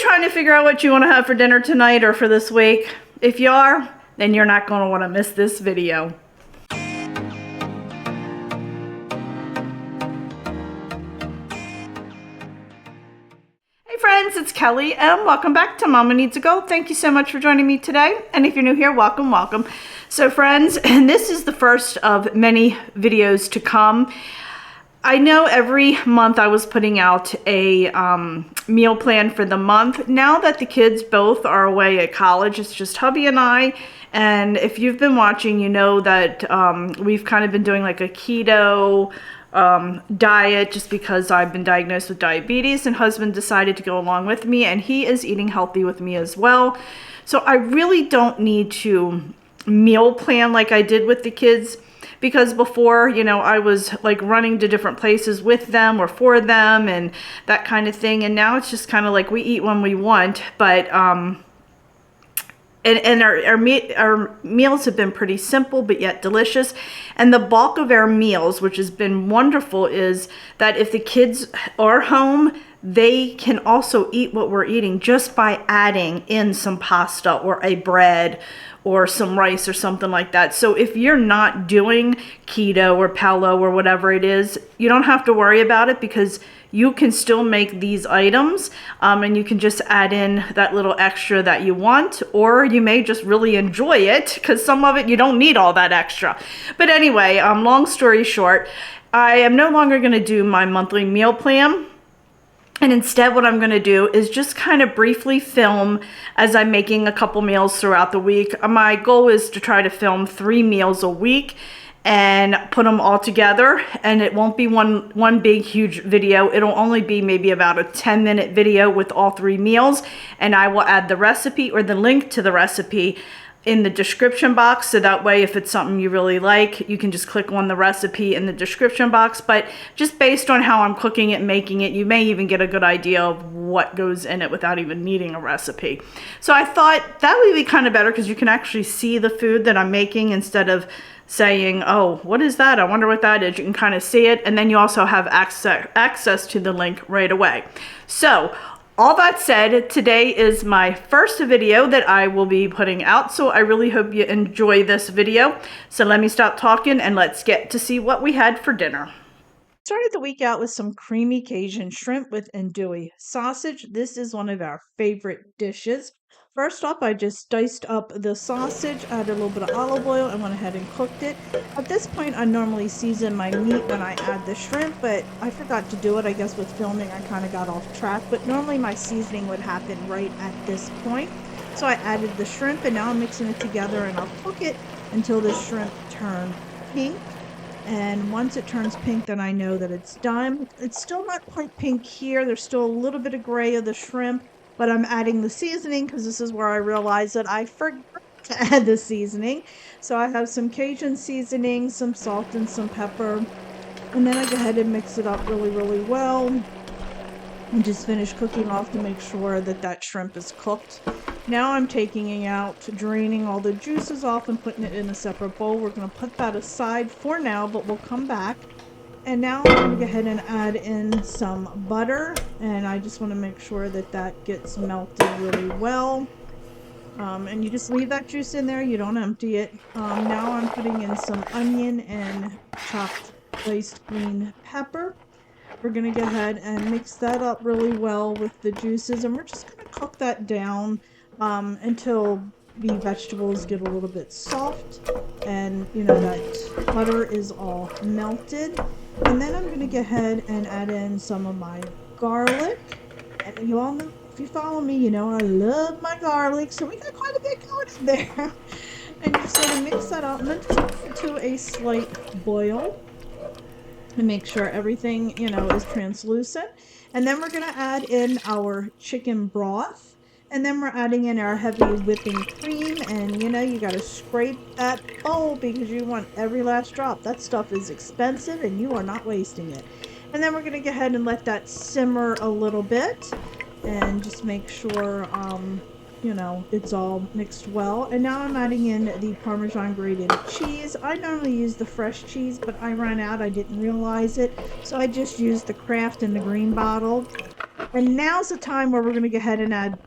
trying to figure out what you want to have for dinner tonight or for this week? If you are, then you're not going to want to miss this video. Hey friends, it's Kelly and welcome back to Mama Needs a Go. Thank you so much for joining me today. And if you're new here, welcome, welcome. So friends, and this is the first of many videos to come. I know every month I was putting out a meal plan for the month. Now that the kids both are away at college, it's just hubby and I. And if you've been watching, you know that we've kind of been doing like a keto diet just because I've been diagnosed with diabetes, and husband decided to go along with me, and he is eating healthy with me as well. So I really don't need to meal plan like I did with the kids. Because before, you know, I was like running to different places with them or for them and that kind of thing. And now it's just kind of like we eat when we want. But, and our meals have been pretty simple, but yet delicious. And the bulk of our meals, which has been wonderful, is that if the kids are home, they can also eat what we're eating just by adding in some pasta or a bread or some rice or something like that. So if you're not doing keto or paleo or whatever it is, you don't have to worry about it because you can still make these items and you can just add in that little extra that you want, or you may just really enjoy it because some of it you don't need all that extra. But anyway, long story short, I am no longer gonna do my monthly meal plan. And instead what I'm going to do is just kind of briefly film as I'm making a couple meals throughout the week. My goal is to try to film 3 meals a week and put them all together. And it won't be one big huge video. It'll only be maybe about a 10-minute video with all 3 meals. And I will add the recipe or the link to the recipe in the description box, so that way if it's something you really like, you can just click on the recipe in the description box. But just based on how I'm cooking it and making it, you may even get a good idea of what goes in it without even needing a recipe. So I thought that would be kind of better because you can actually see the food that I'm making instead of saying, oh, what is that? I wonder what that is. You can kind of see it, and then you also have access to the link right away. So all that said, today is my first video that I will be putting out, so I really hope you enjoy this video. So let me stop talking and let's get to see what we had for dinner. Started the week out with some creamy Cajun shrimp with andouille sausage. This is one of our favorite dishes. First off, I just diced up the sausage, added a little bit of olive oil, and went ahead and cooked it. At this point, I normally season my meat when I add the shrimp, but I forgot to do it. I guess with filming, I kind of got off track, but normally my seasoning would happen right at this point. So I added the shrimp, and now I'm mixing it together, and I'll cook it until the shrimp turn pink. And once it turns pink, then I know that it's done. It's still not quite pink here. There's still a little bit of gray of the shrimp. But I'm adding the seasoning because this is where I realized that I forgot to add the seasoning. So I have some Cajun seasoning, some salt and some pepper. And then I go ahead and mix it up really, really well. And just finish cooking off to make sure that that shrimp is cooked. Now I'm taking it out, draining all the juices off and putting it in a separate bowl. We're going to put that aside for now, but we'll come back. And now I'm going to go ahead and add in some butter, and I just want to make sure that that gets melted really well. And you just leave that juice in there, you don't empty it. Now I'm putting in some onion and chopped diced green pepper. We're going to go ahead and mix that up really well with the juices, and we're just going to cook that down until the vegetables get a little bit soft and you know that butter is all melted. And then I'm going to go ahead and add in some of my garlic. And you all know, if you follow me, you know I love my garlic. So we got quite a bit going in there. And just going to mix that up and then just put it to a slight boil. And make sure everything, you know, is translucent. And then we're going to add in our chicken broth. And then we're adding in our heavy whipping cream, and you know, you got to scrape that bowl because you want every last drop. That stuff is expensive and you are not wasting it. And then we're going to go ahead and let that simmer a little bit and just make sure, you know, it's all mixed well. And now I'm adding in the Parmesan grated cheese. I normally use the fresh cheese, but I ran out. I didn't realize it. So I just used the Kraft in the green bottle. And now's the time where we're going to go ahead and add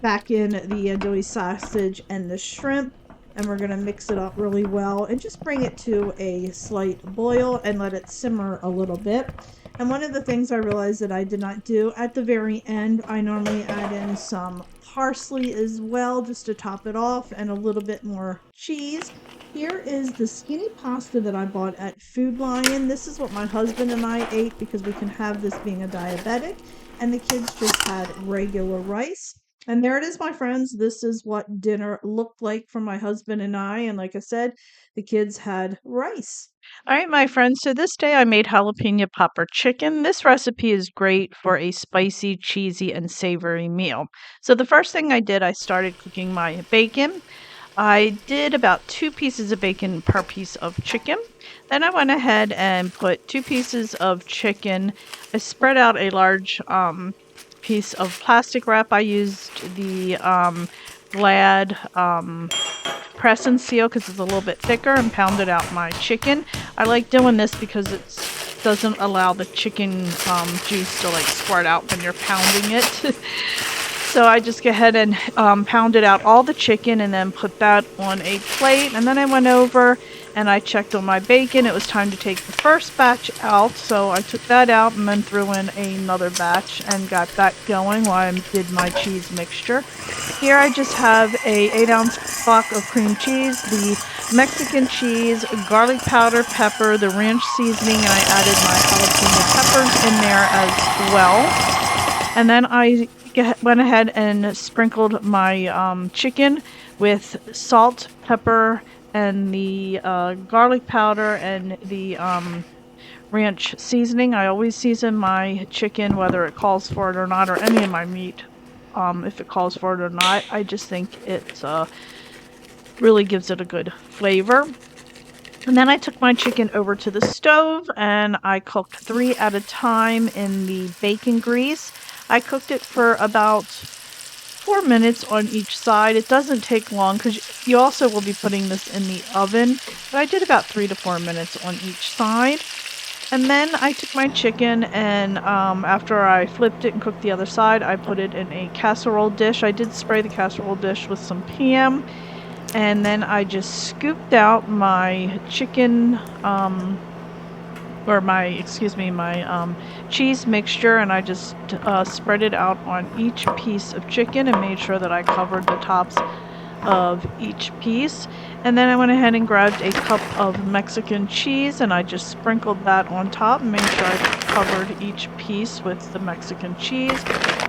back in the andouille sausage and the shrimp. And we're going to mix it up really well and just bring it to a slight boil and let it simmer a little bit. And one of the things I realized that I did not do at the very end, I normally add in some parsley as well just to top it off and a little bit more cheese. Here is the skinny pasta that I bought at Food Lion. This is what my husband and I ate because we can have this being a diabetic. And the kids just had regular rice. And there it is, my friends. This is what dinner looked like for my husband and I. And like I said, the kids had rice. All right, my friends. So this day I made jalapeno popper chicken. This recipe is great for a spicy, cheesy, and savory meal. So the first thing I did, I started cooking my bacon. I did about 2 pieces of bacon per piece of chicken. Then I went ahead and put 2 pieces of chicken. I spread out a large piece of plastic wrap. I used the Glad press and seal because it's a little bit thicker, and pounded out my chicken. I like doing this because it doesn't allow the chicken juice to like squirt out when you're pounding it. So I just go ahead and pounded out all the chicken and then put that on a plate. And then I went over and I checked on my bacon. It was time to take the first batch out. So I took that out and then threw in another batch and got that going while I did my cheese mixture. Here I just have a 8-ounce block of cream cheese, the Mexican cheese, garlic powder, pepper, the ranch seasoning, and I added my jalapeno peppers in there as well. And then I went ahead and sprinkled my chicken with salt, pepper, and the garlic powder and the ranch seasoning. I always season my chicken whether it calls for it or not, or any of my meat if it calls for it or not. I just think it really gives it a good flavor. And then I took my chicken over to the stove and I cooked 3 at a time in the bacon grease. I cooked it for about 4 minutes on each side. It doesn't take long because you also will be putting this in the oven. But I did about 3 to 4 minutes on each side. And then I took my chicken and after I flipped it and cooked the other side, I put it in a casserole dish. I did spray the casserole dish with some PM. And then I just scooped out my chicken, my cheese mixture, and I just spread it out on each piece of chicken and made sure that I covered the tops of each piece. And then I went ahead and grabbed a cup of Mexican cheese and I just sprinkled that on top and made sure I covered each piece with the Mexican cheese.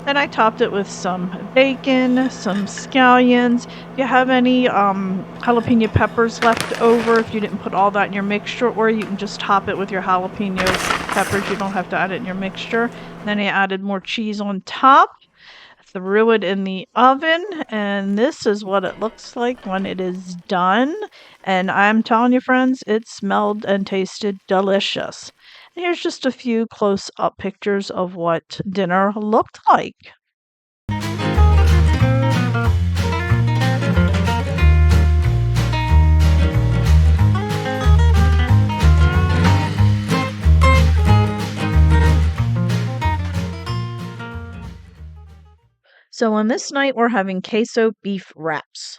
Then I topped it with some bacon, some scallions. If you have any jalapeno peppers left over, if you didn't put all that in your mixture, or you can just top it with your jalapeno peppers. You don't have to add it in your mixture. Then I added more cheese on top. Threw it in the oven, and this is what it looks like when it is done. And I'm telling you, friends, it smelled and tasted delicious. And here's just a few close-up pictures of what dinner looked like. So on this night, we're having queso beef wraps.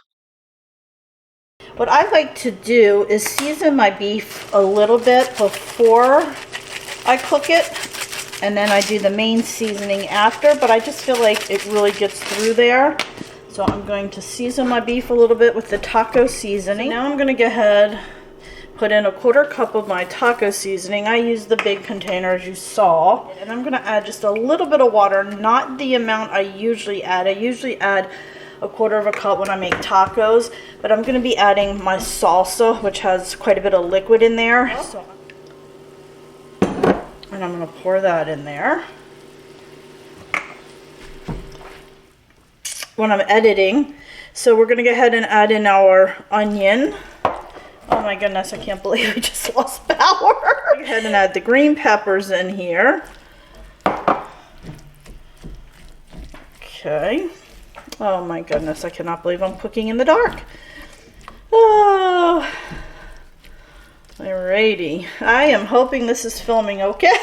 What I like to do is season my beef a little bit before I cook it, and then I do the main seasoning after, but I just feel like it really gets through there. So I'm going to season my beef a little bit with the taco seasoning. So now I'm going to go ahead, put in a 1/4 cup of my taco seasoning. I use the big container as you saw. And I'm going to add just a little bit of water, not the amount I usually add. I usually add a 1/4 cup when I make tacos, but I'm going to be adding my salsa, which has quite a bit of liquid in there. And I'm going to pour that in there. When I'm editing, so we're going to go ahead and add in our onion. Oh my goodness, I can't believe I just lost power. Go ahead and add the green peppers in here. Okay. Oh my goodness, I cannot believe I'm cooking in the dark. Oh. Alrighty. I am hoping this is filming okay.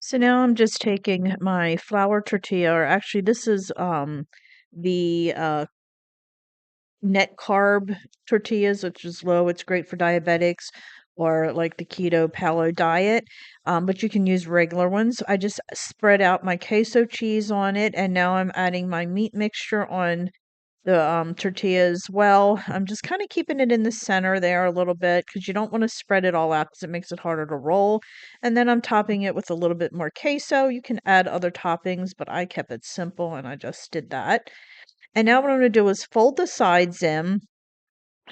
So now I'm just taking my flour tortilla, or actually this is the net carb tortillas, which is low. It's great for diabetics or like the keto paleo diet. But you can use regular ones. I just spread out my queso cheese on it, and now I'm adding my meat mixture on the tortilla as well. I'm just kind of keeping it in the center there a little bit because you don't want to spread it all out because it makes it harder to roll. And then I'm topping it with a little bit more queso. You can add other toppings, but I kept it simple and I just did that. And now what I'm going to do is fold the sides in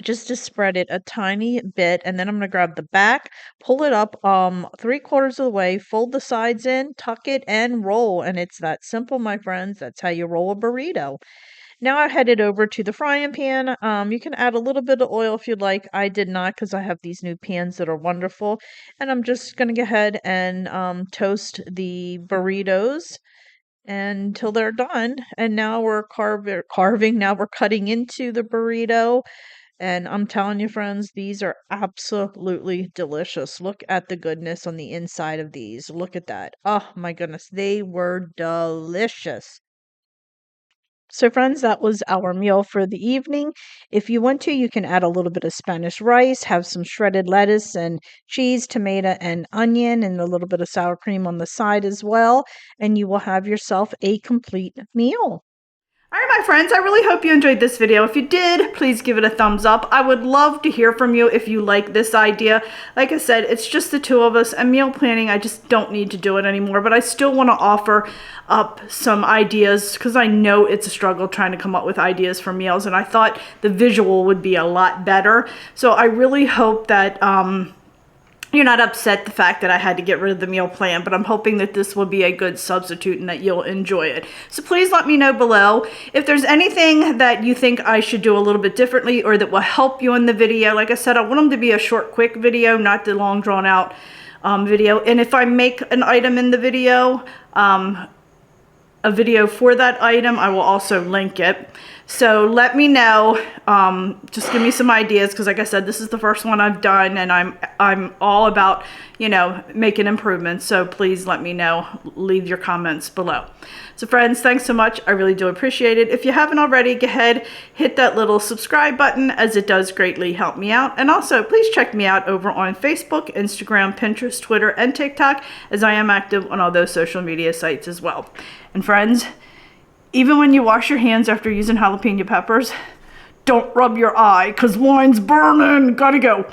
just to spread it a tiny bit, and then I'm going to grab the back, pull it up 3/4 of the way, fold the sides in, tuck it, and roll. And it's that simple, my friends. That's how you roll a burrito. Now I headed over to the frying pan. You can add a little bit of oil if you'd like. I did not because I have these new pans that are wonderful. And I'm just going to go ahead and toast the burritos until they're done. And now we're carving. Now we're cutting into the burrito. And I'm telling you, friends, these are absolutely delicious. Look at the goodness on the inside of these. Look at that. Oh my goodness. They were delicious. So, friends, that was our meal for the evening. If you want to, you can add a little bit of Spanish rice, have some shredded lettuce and cheese, tomato, and onion, and a little bit of sour cream on the side as well. And you will have yourself a complete meal. All right, my friends, I really hope you enjoyed this video. If you did, please give it a thumbs up. I would love to hear from you if you like this idea. Like I said, it's just the two of us, and meal planning, I just don't need to do it anymore, but I still want to offer up some ideas because I know it's a struggle trying to come up with ideas for meals, and I thought the visual would be a lot better. So I really hope that you're not upset the fact that I had to get rid of the meal plan, but I'm hoping that this will be a good substitute and that you'll enjoy it. So please let me know below if there's anything that you think I should do a little bit differently or that will help you in the video. Like I said, I want them to be a short, quick video, not the long, drawn out video. And if I make an item in the video, a video for that item, I will also link it. So let me know, just give me some ideas, because like I said, this is the first one I've done, and I'm all about, you know, making improvements. So please let me know, leave your comments below. So friends, thanks so much. I really do appreciate it. If you haven't already, go ahead, hit that little subscribe button, as it does greatly help me out. And also, please check me out over on Facebook, Instagram, Pinterest, Twitter, and TikTok, as I am active on all those social media sites as well. And friends, even when you wash your hands after using jalapeno peppers, don't rub your eye, because mine's burning. Gotta go.